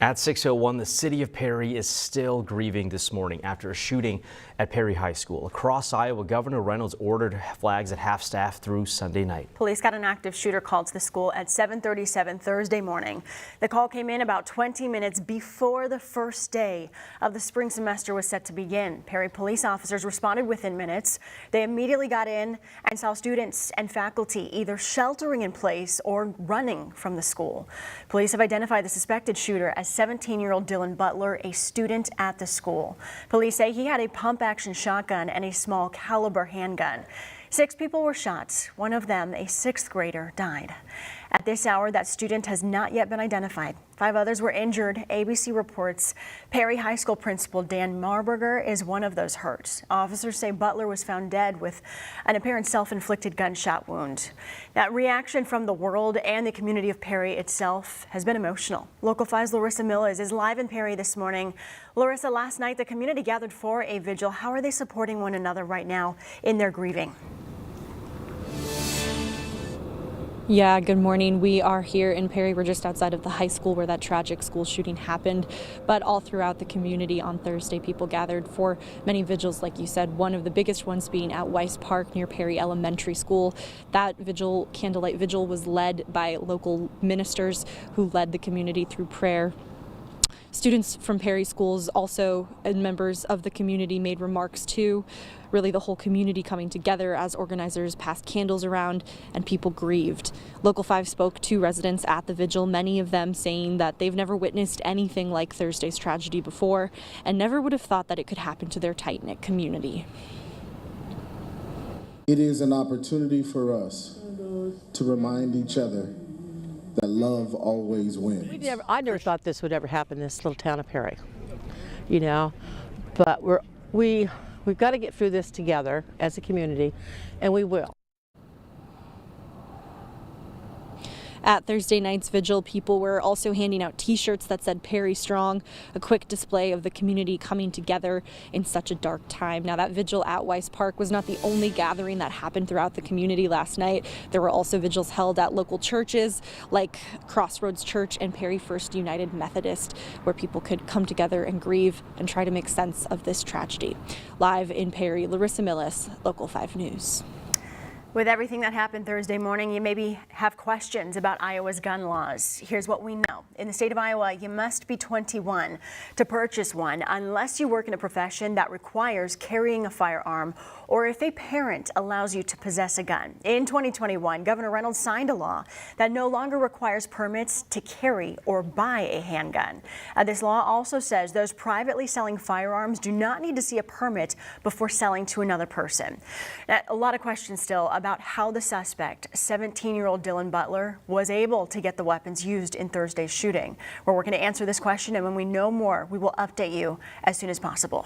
At 6:01, the city of Perry is still grieving this morning after a shooting at Perry High School. Across Iowa, Governor Reynolds ordered flags at half-staff through Sunday night. Police got an active shooter called to the school at 7:37 Thursday morning. The call came in about 20 minutes before the first day of the spring semester was set to begin. Perry police officers responded within minutes. They immediately got in and saw students and faculty either sheltering in place or running from the school. Police have identified the suspected shooter as 17-year-old Dylan Butler, a student at the school. Police say he had a pump-action shotgun and a small caliber handgun. 6 people were shot. One of them, a 6th grader, died. At this hour, that student has not yet been identified. 5 others were injured. ABC reports Perry High School principal Dan Marburger is one of those hurt. Officers say Butler was found dead with an apparent self-inflicted gunshot wound. That reaction from the world and the community of Perry itself has been emotional. Local 5's Larissa Mills is live in Perry this morning. Larissa, last night the community gathered for a vigil. How are they supporting one another right now in their grieving? Yeah, good morning. We are here in Perry. We're just outside of the high school where that tragic school shooting happened. But all throughout the community on Thursday, people gathered for many vigils, like you said, one of the biggest ones being at Weiss Park near Perry Elementary School. That vigil, candlelight vigil, was led by local ministers who led the community through prayer. Students from Perry schools also and members of the community made remarks too. Really the whole community coming together as organizers passed candles around and people grieved. Local 5 spoke to residents at the vigil, many of them saying that they've never witnessed anything like Thursday's tragedy before and never would have thought that it could happen to their tight-knit community. It is an opportunity for us to remind each other that love always wins. I never thought this would ever happen in this little town of Perry, you know, but we've got to get through this together as a community, and we will. At Thursday night's vigil, people were also handing out t-shirts that said Perry Strong, a quick display of the community coming together in such a dark time. Now, that vigil at Weiss Park was not the only gathering that happened throughout the community last night. There were also vigils held at local churches like Crossroads Church and Perry First United Methodist, where people could come together and grieve and try to make sense of this tragedy. Live in Perry, Larissa Mills, Local 5 News. With everything that happened Thursday morning, you maybe have questions about Iowa's gun laws. Here's what we know. In the state of Iowa, you must be 21 to purchase one unless you work in a profession that requires carrying a firearm or if a parent allows you to possess a gun. In 2021, Governor Reynolds signed a law that no longer requires permits to carry or buy a handgun. This law also says those privately selling firearms do not need to see a permit before selling to another person. Now, a lot of questions still about how the suspect, 17-year-old Dylan Butler, was able to get the weapons used in Thursday's shooting. We're working to answer this question, and when we know more, we will update you as soon as possible.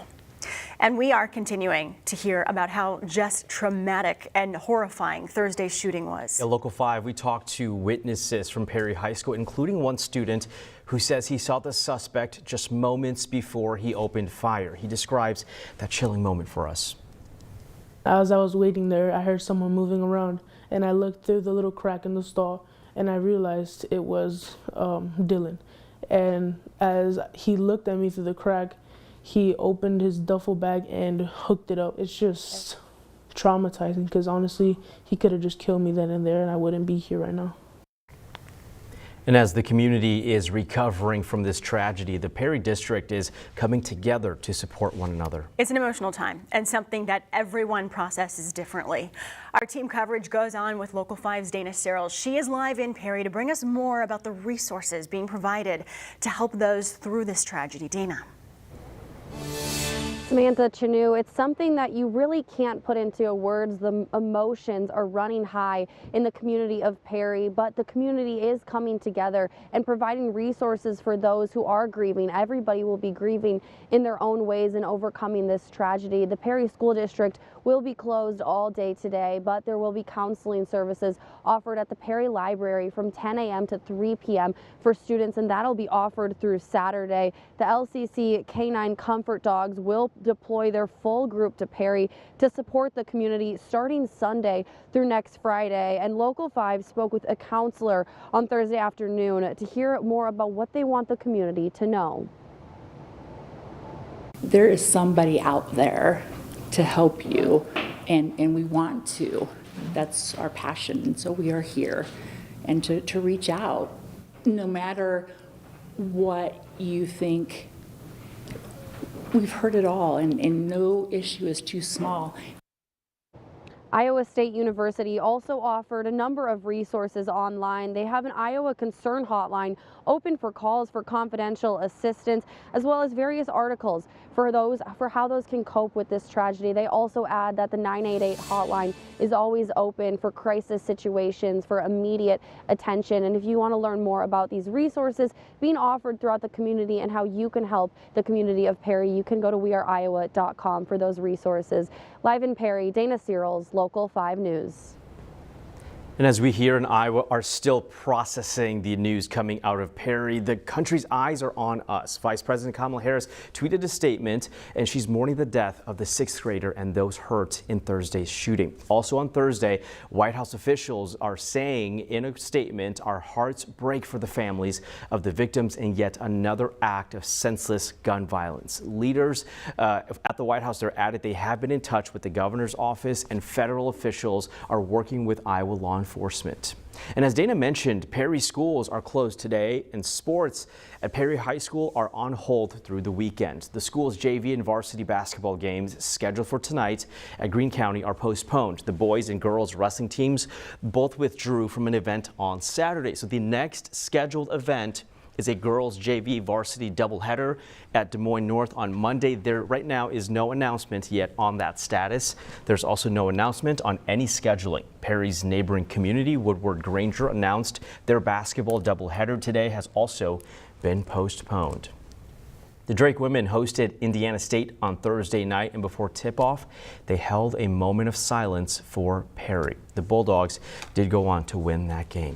And we are continuing to hear about how just traumatic and horrifying Thursday's shooting was. At Local 5, we talked to witnesses from Perry High School, including one student who says he saw the suspect just moments before he opened fire. He describes that chilling moment for us. As I was waiting there, I heard someone moving around, and I looked through the little crack in the stall, and I realized it was Dylan. And as he looked at me through the crack, he opened his duffel bag and hooked it up. It's just traumatizing because honestly, he could have just killed me then and there and I wouldn't be here right now. And as the community is recovering from this tragedy, the Perry District is coming together to support one another. It's an emotional time and something that everyone processes differently. Our team coverage goes on with Local 5's Dana Searles. She is live in Perry to bring us more about the resources being provided to help those through this tragedy. Dana. Samantha Chanu, it's something that you really can't put into words. The emotions are running high in the community of Perry, but the community is coming together and providing resources for those who are grieving. Everybody will be grieving in their own ways and overcoming this tragedy. The Perry School District will be closed all day today, but there will be counseling services offered at the Perry Library from 10 a.m. to 3 p.m. for students, and that'll be offered through Saturday. The LCC Canine Comfort Dogs will deploy their full group to Perry to support the community starting Sunday through next Friday. And Local 5 spoke with a counselor on Thursday afternoon to hear more about what they want the community to know. There is somebody out there to help you, and we want to. That's our passion, and so we are here. And to reach out, no matter what you think. We've heard it all, and no issue is too small. Iowa State University also offered a number of resources online. They have an Iowa Concern hotline open for calls for confidential assistance, as well as various articles for how those can cope with this tragedy. They also add that the 988 hotline is always open for crisis situations, for immediate attention. And if you want to learn more about these resources being offered throughout the community and how you can help the community of Perry, you can go to weareiowa.com for those resources. Live in Perry, Dana Searles, Local 5 News. And as we here in Iowa are still processing the news coming out of Perry, the country's eyes are on us. Vice President Kamala Harris tweeted a statement, and she's mourning the death of the 6th grader and those hurt in Thursday's shooting. Also on Thursday, White House officials are saying in a statement, our hearts break for the families of the victims in yet another act of senseless gun violence. Leaders at the White House, they're added they have been in touch with the governor's office, and federal officials are working with Iowa law enforcement. And as Dana mentioned, Perry schools are closed today, and sports at Perry High School are on hold through the weekend. The school's JV and varsity basketball games scheduled for tonight at Greene County are postponed. The boys and girls wrestling teams both withdrew from an event on Saturday. So the next scheduled event is a girls JV varsity doubleheader at Des Moines North on Monday. There right now is no announcement yet on that status. There's also no announcement on any scheduling. Perry's neighboring community, Woodward Granger, announced their basketball doubleheader today has also been postponed. The Drake women hosted Indiana State on Thursday night, and before tip-off, they held a moment of silence for Perry. The Bulldogs did go on to win that game.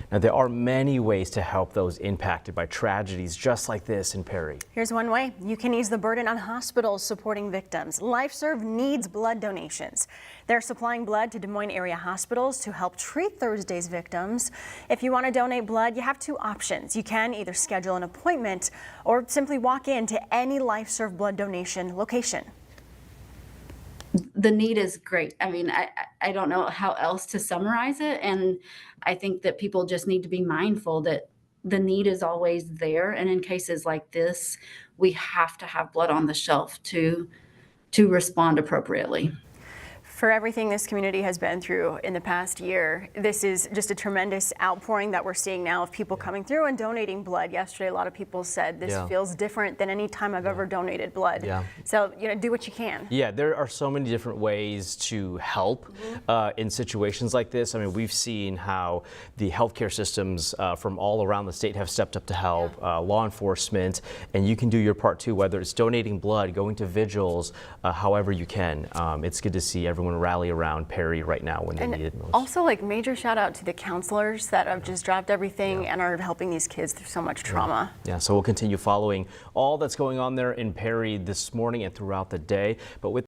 Now, there are many ways to help those impacted by tragedies just like this in Perry. Here's one way. You can ease the burden on hospitals supporting victims. LifeServe needs blood donations. They're supplying blood to Des Moines area hospitals to help treat Thursday's victims. If you want to donate blood, you have two options. You can either schedule an appointment or simply walk in to any LifeServe blood donation location. The need is great. I mean, I don't know how else to summarize it. And I think that people just need to be mindful that the need is always there. And in cases like this, we have to have blood on the shelf to respond appropriately. For everything this community has been through in the past year, this is just a tremendous outpouring that we're seeing now of people coming through and donating blood. Yesterday, a lot of people said this feels different than any time I've ever donated blood. So, do what you can. Yeah, there are so many different ways to help in situations like this. I mean, we've seen how the healthcare systems from all around the state have stepped up to help, law enforcement, and you can do your part too, whether it's donating blood, going to vigils, however you can. It's good to see everyone rally around Perry right now when they need it most. Also, major shout out to the counselors that have just dropped everything and are helping these kids through so much trauma. Yeah, so we'll continue following all that's going on there in Perry this morning and throughout the day. But with